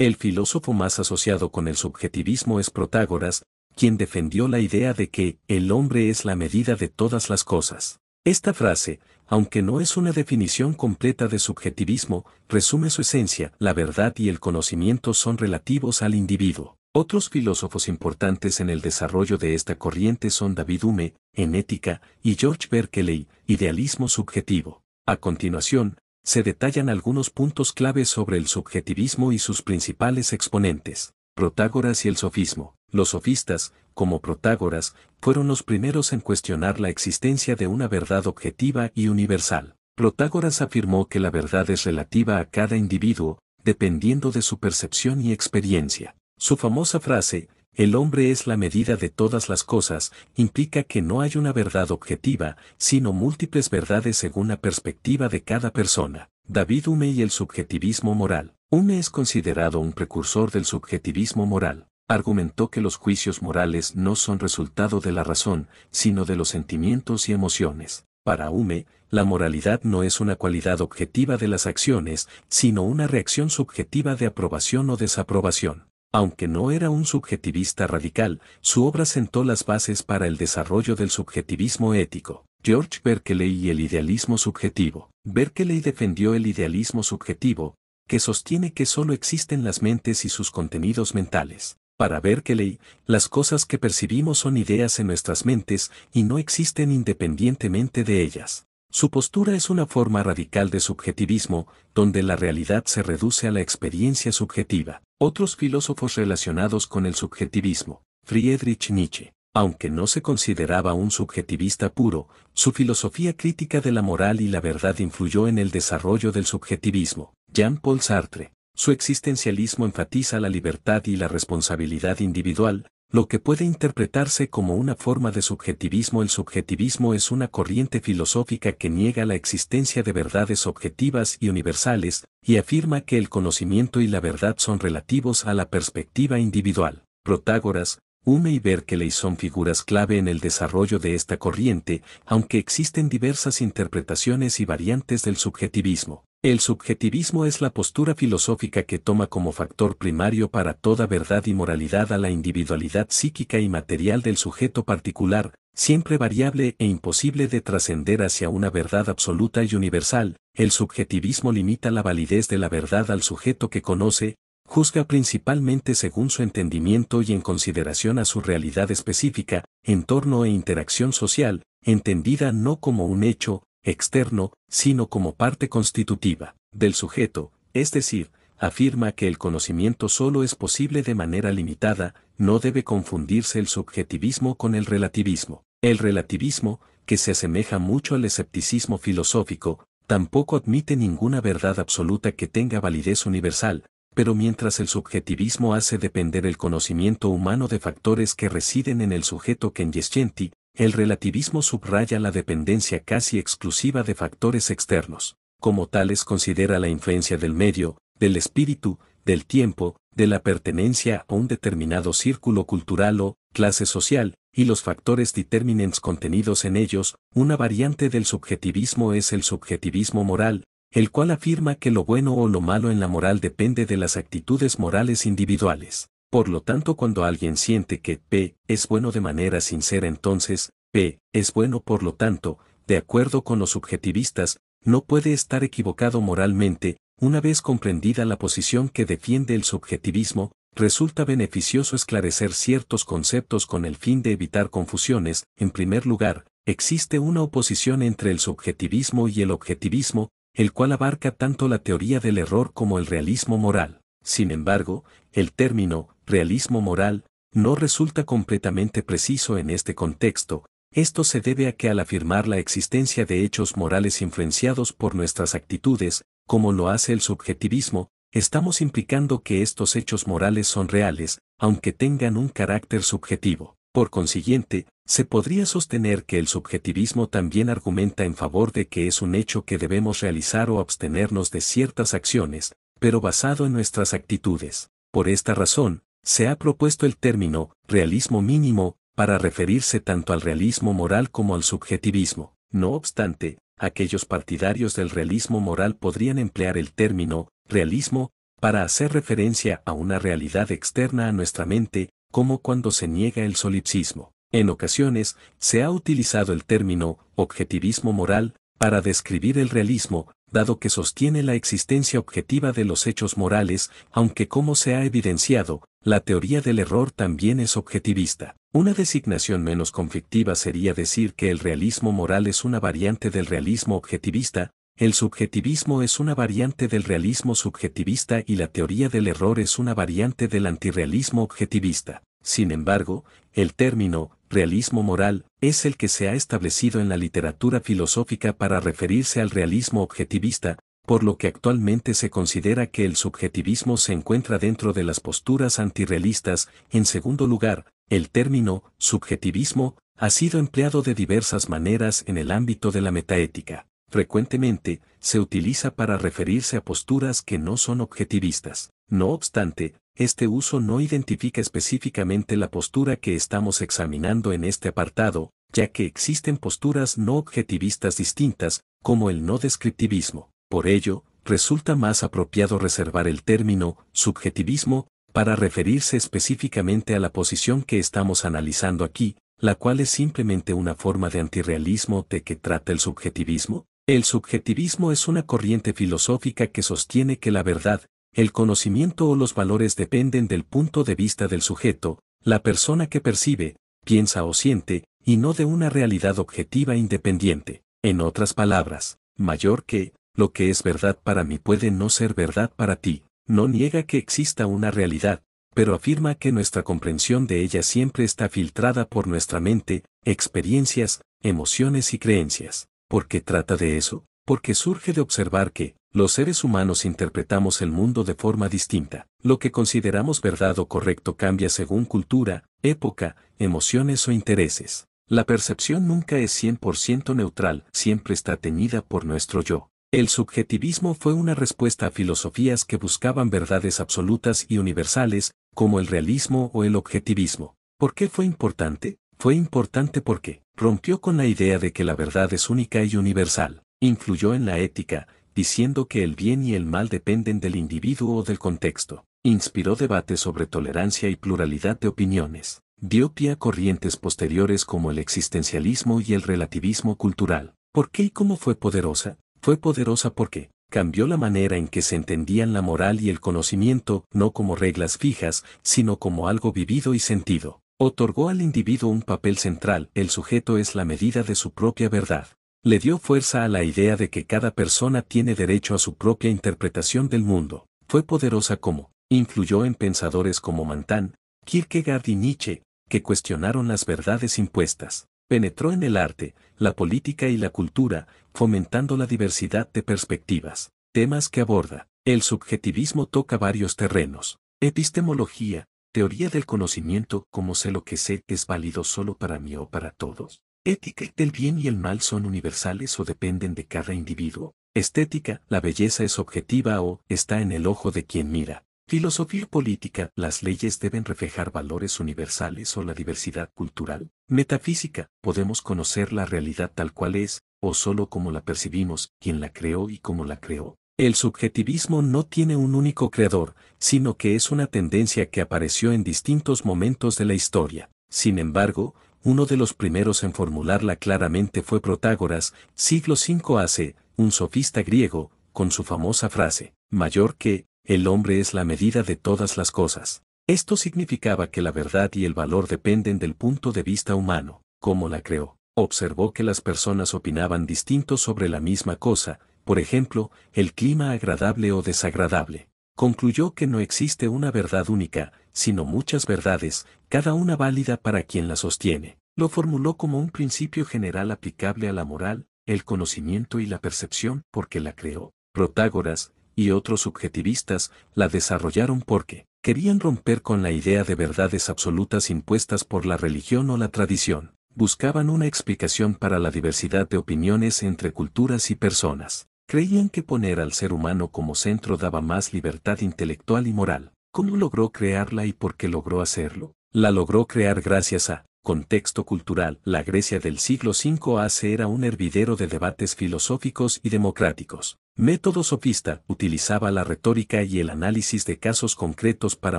El filósofo más asociado con el subjetivismo es Protágoras, quien defendió la idea de que el hombre es la medida de todas las cosas. Esta frase, aunque no es una definición completa de subjetivismo, resume su esencia: la verdad y el conocimiento son relativos al individuo. Otros filósofos importantes en el desarrollo de esta corriente son David Hume, en Ética, y George Berkeley, Idealismo subjetivo. A continuación, se detallan algunos puntos claves sobre el subjetivismo y sus principales exponentes. Protágoras y el sofismo. Los sofistas, como Protágoras, fueron los primeros en cuestionar la existencia de una verdad objetiva y universal. Protágoras afirmó que la verdad es relativa a cada individuo, dependiendo de su percepción y experiencia. Su famosa frase, "el hombre es la medida de todas las cosas", implica que no hay una verdad objetiva, sino múltiples verdades según la perspectiva de cada persona. David Hume y el subjetivismo moral. Hume es considerado un precursor del subjetivismo moral. Argumentó que los juicios morales no son resultado de la razón, sino de los sentimientos y emociones. Para Hume, la moralidad no es una cualidad objetiva de las acciones, sino una reacción subjetiva de aprobación o desaprobación. Aunque no era un subjetivista radical, su obra sentó las bases para el desarrollo del subjetivismo ético. George Berkeley y el idealismo subjetivo. Berkeley defendió el idealismo subjetivo, que sostiene que solo existen las mentes y sus contenidos mentales. Para Berkeley, las cosas que percibimos son ideas en nuestras mentes y no existen independientemente de ellas. Su postura es una forma radical de subjetivismo, donde la realidad se reduce a la experiencia subjetiva. Otros filósofos relacionados con el subjetivismo. Friedrich Nietzsche. Aunque no se consideraba un subjetivista puro, su filosofía crítica de la moral y la verdad influyó en el desarrollo del subjetivismo. Jean-Paul Sartre. Su existencialismo enfatiza la libertad y la responsabilidad individual, lo que puede interpretarse como una forma de subjetivismo. El subjetivismo es una corriente filosófica que niega la existencia de verdades objetivas y universales, y afirma que el conocimiento y la verdad son relativos a la perspectiva individual. Protágoras, Hume y Berkeley son figuras clave en el desarrollo de esta corriente, aunque existen diversas interpretaciones y variantes del subjetivismo. El subjetivismo es la postura filosófica que toma como factor primario para toda verdad y moralidad a la individualidad psíquica y material del sujeto particular, siempre variable e imposible de trascender hacia una verdad absoluta y universal. El subjetivismo limita la validez de la verdad al sujeto que conoce, juzga principalmente según su entendimiento y en consideración a su realidad específica, entorno e interacción social, entendida no como un hecho externo, sino como parte constitutiva del sujeto, es decir, afirma que el conocimiento solo es posible de manera limitada. No debe confundirse el subjetivismo con el relativismo. El relativismo, que se asemeja mucho al escepticismo filosófico, tampoco admite ninguna verdad absoluta que tenga validez universal, pero mientras el subjetivismo hace depender el conocimiento humano de factores que residen en el sujeto cognoscenti, el relativismo subraya la dependencia casi exclusiva de factores externos. Como tales considera la influencia del medio, del espíritu, del tiempo, de la pertenencia a un determinado círculo cultural o clase social, y los factores determinants contenidos en ellos. Una variante del subjetivismo es el subjetivismo moral, el cual afirma que lo bueno o lo malo en la moral depende de las actitudes morales individuales. Por lo tanto, cuando alguien siente que P es bueno de manera sincera, entonces P es bueno. Por lo tanto, de acuerdo con los subjetivistas, no puede estar equivocado moralmente. Una vez comprendida la posición que defiende el subjetivismo, resulta beneficioso esclarecer ciertos conceptos con el fin de evitar confusiones. En primer lugar, existe una oposición entre el subjetivismo y el objetivismo, el cual abarca tanto la teoría del error como el realismo moral. Sin embargo, el término realismo moral no resulta completamente preciso en este contexto. Esto se debe a que al afirmar la existencia de hechos morales influenciados por nuestras actitudes, como lo hace el subjetivismo, estamos implicando que estos hechos morales son reales, aunque tengan un carácter subjetivo. Por consiguiente, se podría sostener que el subjetivismo también argumenta en favor de que es un hecho que debemos realizar o abstenernos de ciertas acciones, pero basado en nuestras actitudes. Por esta razón, se ha propuesto el término realismo mínimo para referirse tanto al realismo moral como al subjetivismo. No obstante, aquellos partidarios del realismo moral podrían emplear el término realismo para hacer referencia a una realidad externa a nuestra mente, como cuando se niega el solipsismo. En ocasiones, se ha utilizado el término objetivismo moral para describir el realismo, dado que sostiene la existencia objetiva de los hechos morales, aunque como se ha evidenciado, la teoría del error también es objetivista. Una designación menos conflictiva sería decir que el realismo moral es una variante del realismo objetivista, el subjetivismo es una variante del realismo subjetivista y la teoría del error es una variante del antirrealismo objetivista. Sin embargo, el término realismo moral es el que se ha establecido en la literatura filosófica para referirse al realismo objetivista, por lo que actualmente se considera que el subjetivismo se encuentra dentro de las posturas antirrealistas. En segundo lugar, el término subjetivismo ha sido empleado de diversas maneras en el ámbito de la metaética. Frecuentemente, se utiliza para referirse a posturas que no son objetivistas. No obstante, este uso no identifica específicamente la postura que estamos examinando en este apartado, ya que existen posturas no objetivistas distintas, como el no descriptivismo. Por ello, resulta más apropiado reservar el término subjetivismo para referirse específicamente a la posición que estamos analizando aquí, la cual es simplemente una forma de antirrealismo de que trata el subjetivismo. El subjetivismo es una corriente filosófica que sostiene que la verdad, el conocimiento o los valores dependen del punto de vista del sujeto, la persona que percibe, piensa o siente, y no de una realidad objetiva independiente. En otras palabras, mayor que, lo que es verdad para mí puede no ser verdad para ti. No niega que exista una realidad, pero afirma que nuestra comprensión de ella siempre está filtrada por nuestra mente, experiencias, emociones y creencias. ¿Por qué trata de eso? Porque surge de observar que, los seres humanos interpretamos el mundo de forma distinta. Lo que consideramos verdad o correcto cambia según cultura, época, emociones o intereses. La percepción nunca es 100% neutral, siempre está teñida por nuestro yo. El subjetivismo fue una respuesta a filosofías que buscaban verdades absolutas y universales, como el realismo o el objetivismo. ¿Por qué fue importante? Fue importante porque rompió con la idea de que la verdad es única y universal. Influyó en la ética, diciendo que el bien y el mal dependen del individuo o del contexto. Inspiró debates sobre tolerancia y pluralidad de opiniones. Dio pie a corrientes posteriores como el existencialismo y el relativismo cultural. ¿Por qué y cómo fue poderosa? Fue poderosa porque cambió la manera en que se entendían la moral y el conocimiento, no como reglas fijas, sino como algo vivido y sentido. Otorgó al individuo un papel central, el sujeto es la medida de su propia verdad. Le dio fuerza a la idea de que cada persona tiene derecho a su propia interpretación del mundo. Fue poderosa como influyó en pensadores como Montaigne, Kierkegaard y Nietzsche, que cuestionaron las verdades impuestas. Penetró en el arte, la política y la cultura, fomentando la diversidad de perspectivas. Temas que aborda. El subjetivismo toca varios terrenos. Epistemología, teoría del conocimiento, como sé lo que sé es válido solo para mí o para todos. Ética del bien y el mal son universales o dependen de cada individuo. Estética, la belleza es objetiva o está en el ojo de quien mira. Filosofía política, las leyes deben reflejar valores universales o la diversidad cultural. Metafísica, podemos conocer la realidad tal cual es, o solo como la percibimos, quién la creó y cómo la creó. El subjetivismo no tiene un único creador, sino que es una tendencia que apareció en distintos momentos de la historia. Sin embargo, uno de los primeros en formularla claramente fue Protágoras, siglo V a.C., un sofista griego, con su famosa frase, mayor que, el hombre es la medida de todas las cosas. Esto significaba que la verdad y el valor dependen del punto de vista humano, cómo la creó. Observó que las personas opinaban distinto sobre la misma cosa, por ejemplo, el clima agradable o desagradable. Concluyó que no existe una verdad única, sino muchas verdades, cada una válida para quien la sostiene. Lo formuló como un principio general aplicable a la moral, el conocimiento y la percepción porque la creó. Protágoras, y otros subjetivistas, la desarrollaron porque querían romper con la idea de verdades absolutas impuestas por la religión o la tradición. Buscaban una explicación para la diversidad de opiniones entre culturas y personas. Creían que poner al ser humano como centro daba más libertad intelectual y moral. ¿Cómo logró crearla y por qué logró hacerlo? La logró crear gracias a contexto cultural. La Grecia del siglo V a.C. era un hervidero de debates filosóficos y democráticos. Método sofista utilizaba la retórica y el análisis de casos concretos para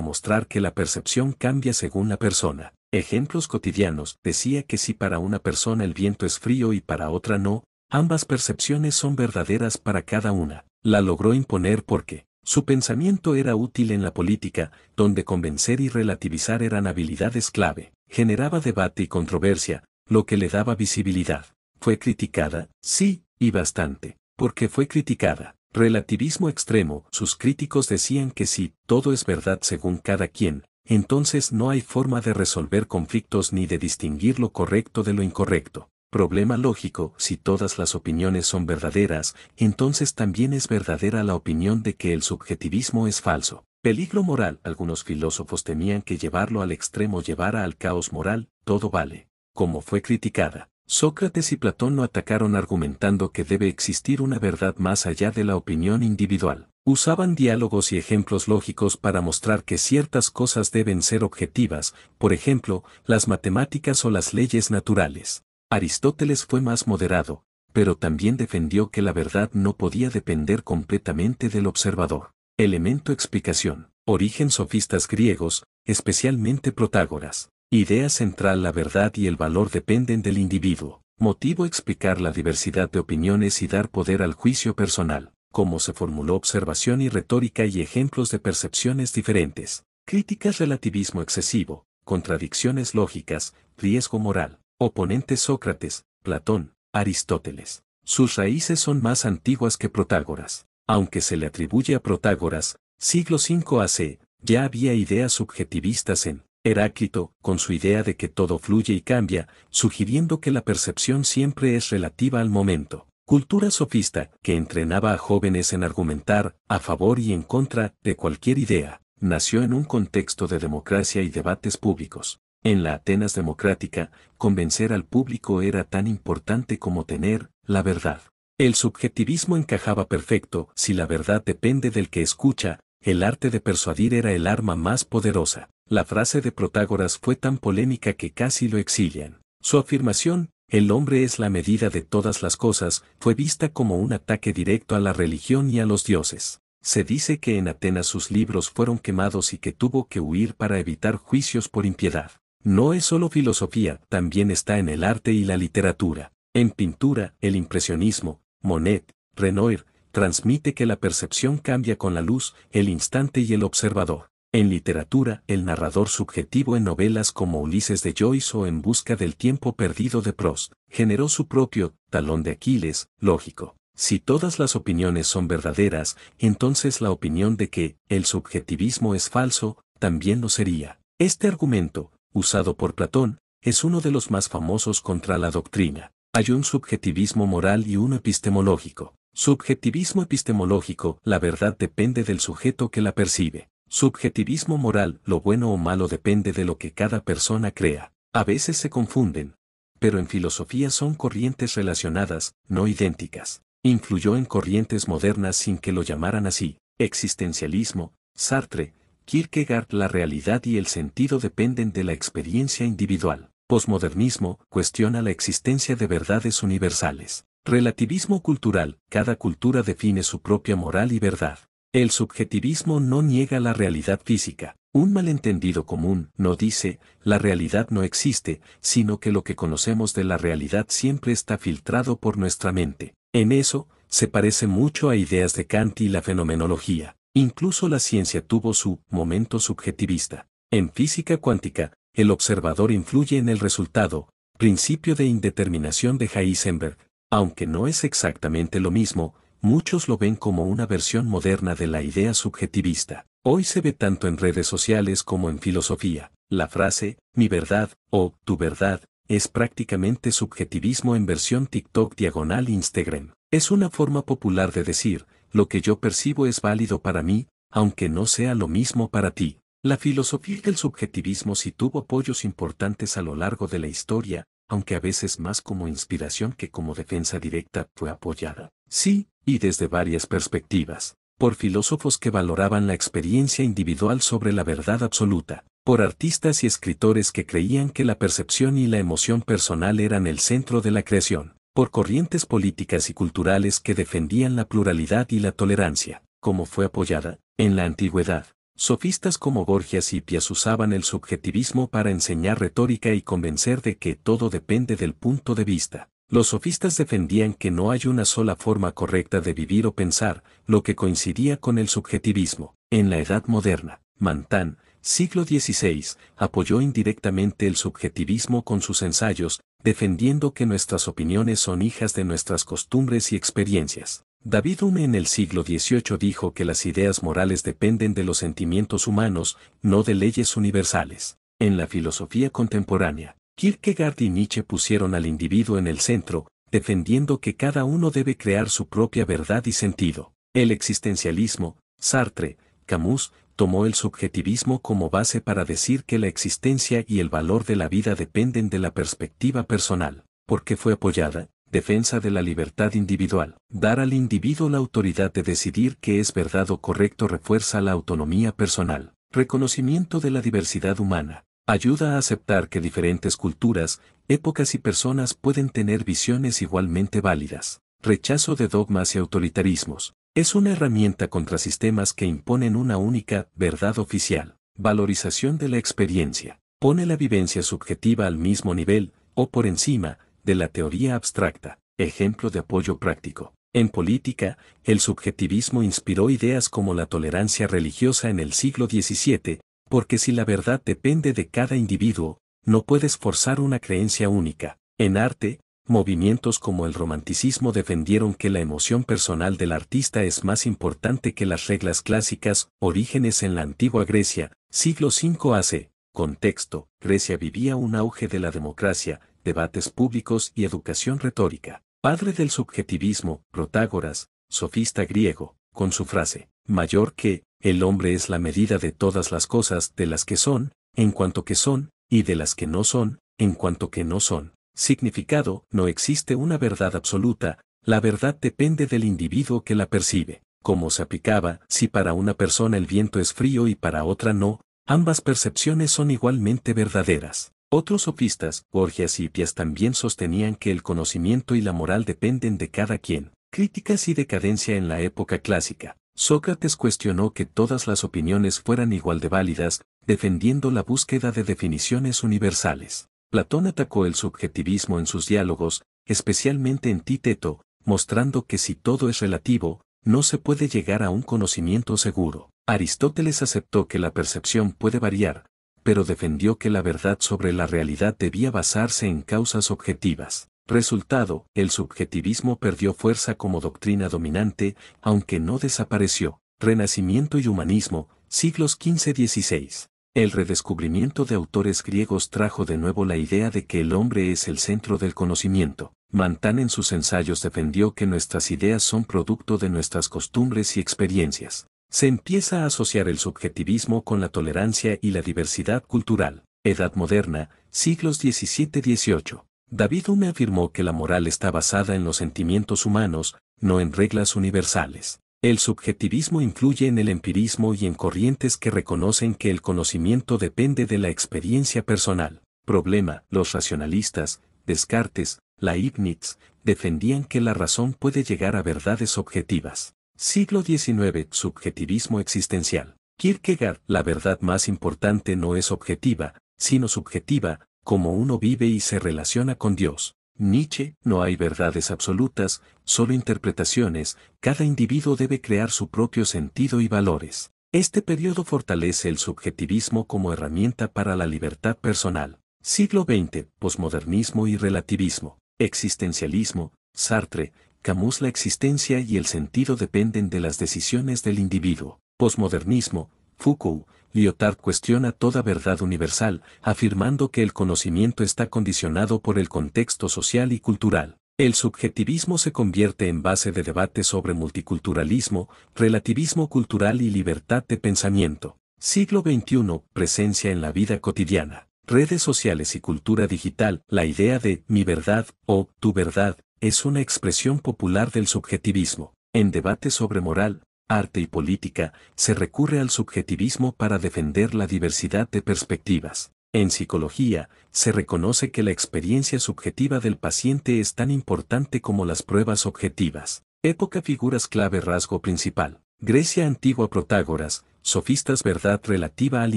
mostrar que la percepción cambia según la persona. Ejemplos cotidianos: decía que si para una persona el viento es frío y para otra no, ambas percepciones son verdaderas para cada una. La logró imponer porque su pensamiento era útil en la política, donde convencer y relativizar eran habilidades clave. Generaba debate y controversia, lo que le daba visibilidad. ¿Fue criticada? Sí, y bastante. Porque fue criticada. Relativismo extremo: sus críticos decían que si todo es verdad según cada quien, entonces no hay forma de resolver conflictos ni de distinguir lo correcto de lo incorrecto. Problema lógico: si todas las opiniones son verdaderas, entonces también es verdadera la opinión de que el subjetivismo es falso. Peligro moral: algunos filósofos temían que llevarlo al extremo llevara al caos moral. Todo vale. Como fue criticada. Sócrates y Platón lo atacaron argumentando que debe existir una verdad más allá de la opinión individual. Usaban diálogos y ejemplos lógicos para mostrar que ciertas cosas deben ser objetivas, por ejemplo, las matemáticas o las leyes naturales. Aristóteles fue más moderado, pero también defendió que la verdad no podía depender completamente del observador. Elemento explicación. Origen: sofistas griegos, especialmente Protágoras. Idea central: la verdad y el valor dependen del individuo. Motivo: explicar la diversidad de opiniones y dar poder al juicio personal. Cómo se formuló: observación y retórica y ejemplos de percepciones diferentes. Críticas: relativismo excesivo, contradicciones lógicas, riesgo moral. Oponentes: Sócrates, Platón, Aristóteles. Sus raíces son más antiguas que Protágoras. Aunque se le atribuye a Protágoras, siglo V AC, ya había ideas subjetivistas en Heráclito, con su idea de que todo fluye y cambia, sugiriendo que la percepción siempre es relativa al momento. Cultura sofista, que entrenaba a jóvenes en argumentar a favor y en contra de cualquier idea, nació en un contexto de democracia y debates públicos. En la Atenas democrática, convencer al público era tan importante como tener la verdad. El subjetivismo encajaba perfecto: si la verdad depende del que escucha, el arte de persuadir era el arma más poderosa. La frase de Protágoras fue tan polémica que casi lo exilian. Su afirmación, el hombre es la medida de todas las cosas, fue vista como un ataque directo a la religión y a los dioses. Se dice que en Atenas sus libros fueron quemados y que tuvo que huir para evitar juicios por impiedad. No es solo filosofía, también está en el arte y la literatura. En pintura, el impresionismo, Monet, Renoir, transmite que la percepción cambia con la luz, el instante y el observador. En literatura, el narrador subjetivo en novelas como Ulises de Joyce o En busca del tiempo perdido de Proust, generó su propio talón de Aquiles lógico. Si todas las opiniones son verdaderas, entonces la opinión de que el subjetivismo es falso, también lo sería. Este argumento, usado por Platón, es uno de los más famosos contra la doctrina. Hay un subjetivismo moral y uno epistemológico. Subjetivismo epistemológico: la verdad depende del sujeto que la percibe. Subjetivismo moral: lo bueno o malo depende de lo que cada persona crea. A veces se confunden, pero en filosofía son corrientes relacionadas, no idénticas. Influyó en corrientes modernas sin que lo llamaran así. Existencialismo: Sartre, Kierkegaard: la realidad y el sentido dependen de la experiencia individual. Posmodernismo: cuestiona la existencia de verdades universales. Relativismo cultural: cada cultura define su propia moral y verdad. El subjetivismo no niega la realidad física. Un malentendido común no dice, la realidad no existe, sino que lo que conocemos de la realidad siempre está filtrado por nuestra mente. En eso, se parece mucho a ideas de Kant y la fenomenología. Incluso la ciencia tuvo su momento subjetivista. En física cuántica, el observador influye en el resultado, principio de indeterminación de Heisenberg. Aunque no es exactamente lo mismo, muchos lo ven como una versión moderna de la idea subjetivista. Hoy se ve tanto en redes sociales como en filosofía. La frase, mi verdad, o tu verdad, es prácticamente subjetivismo en versión TikTok / Instagram. Es una forma popular de decir, lo que yo percibo es válido para mí, aunque no sea lo mismo para ti. La filosofía del subjetivismo sí tuvo apoyos importantes a lo largo de la historia, aunque a veces más como inspiración que como defensa directa fue apoyada. Sí, y desde varias perspectivas. Por filósofos que valoraban la experiencia individual sobre la verdad absoluta. Por artistas y escritores que creían que la percepción y la emoción personal eran el centro de la creación. por corrientes políticas y culturales que defendían la pluralidad y la tolerancia. Como fue apoyada, en la antigüedad, sofistas como Gorgias y Hipias usaban el subjetivismo para enseñar retórica y convencer de que todo depende del punto de vista. Los sofistas defendían que no hay una sola forma correcta de vivir o pensar, lo que coincidía con el subjetivismo. En la Edad Moderna, Mantan, siglo XVI, apoyó indirectamente el subjetivismo con sus ensayos, defendiendo que nuestras opiniones son hijas de nuestras costumbres y experiencias. David Hume en el siglo XVIII dijo que las ideas morales dependen de los sentimientos humanos, no de leyes universales. En la filosofía contemporánea, Kierkegaard y Nietzsche pusieron al individuo en el centro, defendiendo que cada uno debe crear su propia verdad y sentido. El existencialismo, Sartre, Camus, tomó el subjetivismo como base para decir que la existencia y el valor de la vida dependen de la perspectiva personal. ¿Por qué fue apoyada? Defensa de la libertad individual. Dar al individuo la autoridad de decidir qué es verdad o correcto refuerza la autonomía personal. Reconocimiento de la diversidad humana. Ayuda a aceptar que diferentes culturas, épocas y personas pueden tener visiones igualmente válidas. Rechazo de dogmas y autoritarismos. Es una herramienta contra sistemas que imponen una única verdad oficial. Valorización de la experiencia. Pone la vivencia subjetiva al mismo nivel, o por encima, de la teoría abstracta. Ejemplo de apoyo práctico. En política, el subjetivismo inspiró ideas como la tolerancia religiosa en el siglo XVII, porque si la verdad depende de cada individuo, no puedes forzar una creencia única. En arte, movimientos como el romanticismo defendieron que la emoción personal del artista es más importante que las reglas clásicas. Orígenes en la antigua Grecia, siglo V AC. Contexto: Grecia vivía un auge de la democracia, debates públicos y educación retórica. Padre del subjetivismo, Protágoras, sofista griego, con su frase, mayor que, el hombre es la medida de todas las cosas de las que son, en cuanto que son, y de las que no son, en cuanto que no son. Significado: no existe una verdad absoluta, la verdad depende del individuo que la percibe. Como se aplicaba: si para una persona el viento es frío y para otra no, ambas percepciones son igualmente verdaderas. Otros sofistas, Gorgias y Hipias, también sostenían que el conocimiento y la moral dependen de cada quien. Críticas y decadencia en la época clásica. Sócrates cuestionó que todas las opiniones fueran igual de válidas, defendiendo la búsqueda de definiciones universales. Platón atacó el subjetivismo en sus diálogos, especialmente en Títeto, mostrando que si todo es relativo, no se puede llegar a un conocimiento seguro. Aristóteles aceptó que la percepción puede variar, pero defendió que la verdad sobre la realidad debía basarse en causas objetivas. Resultado: el subjetivismo perdió fuerza como doctrina dominante, aunque no desapareció. Renacimiento y humanismo, siglos XV-XVI. El redescubrimiento de autores griegos trajo de nuevo la idea de que el hombre es el centro del conocimiento. Mantan en sus ensayos defendió que nuestras ideas son producto de nuestras costumbres y experiencias. Se empieza a asociar el subjetivismo con la tolerancia y la diversidad cultural. Edad Moderna, siglos XVII-XVIII. David Hume afirmó que la moral está basada en los sentimientos humanos, no en reglas universales. El subjetivismo influye en el empirismo y en corrientes que reconocen que el conocimiento depende de la experiencia personal. Problema: los racionalistas, Descartes, Leibniz, defendían que la razón puede llegar a verdades objetivas. Siglo XIX. Subjetivismo existencial. Kierkegaard: la verdad más importante no es objetiva, sino subjetiva, como uno vive y se relaciona con Dios. Nietzsche: no hay verdades absolutas, solo interpretaciones, cada individuo debe crear su propio sentido y valores. Este periodo fortalece el subjetivismo como herramienta para la libertad personal. Siglo XX. Posmodernismo y relativismo. Existencialismo, Sartre, Camus: la existencia y el sentido dependen de las decisiones del individuo. Posmodernismo, Foucault. Lyotard cuestiona toda verdad universal, afirmando que el conocimiento está condicionado por el contexto social y cultural. El subjetivismo se convierte en base de debate sobre multiculturalismo, relativismo cultural y libertad de pensamiento. Siglo XXI. Presencia en la vida cotidiana. Redes sociales y cultura digital. La idea de mi verdad o tu verdad es una expresión popular del subjetivismo. En debates sobre moral, arte y política, se recurre al subjetivismo para defender la diversidad de perspectivas. En psicología, se reconoce que la experiencia subjetiva del paciente es tan importante como las pruebas objetivas. Época figuras clave rasgo principal. Grecia antigua Protágoras, sofistas verdad relativa al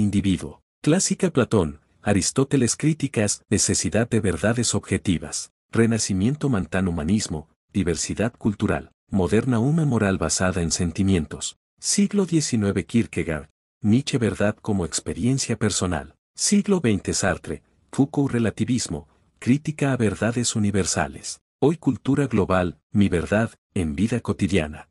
individuo. Clásica Platón, Aristóteles críticas, necesidad de verdades objetivas. Renacimiento mantano humanismo, diversidad cultural. Moderna una moral basada en sentimientos. Siglo XIX Kierkegaard, Nietzsche verdad como experiencia personal. Siglo XX Sartre, Foucault relativismo, crítica a verdades universales. Hoy cultura global, mi verdad, en vida cotidiana.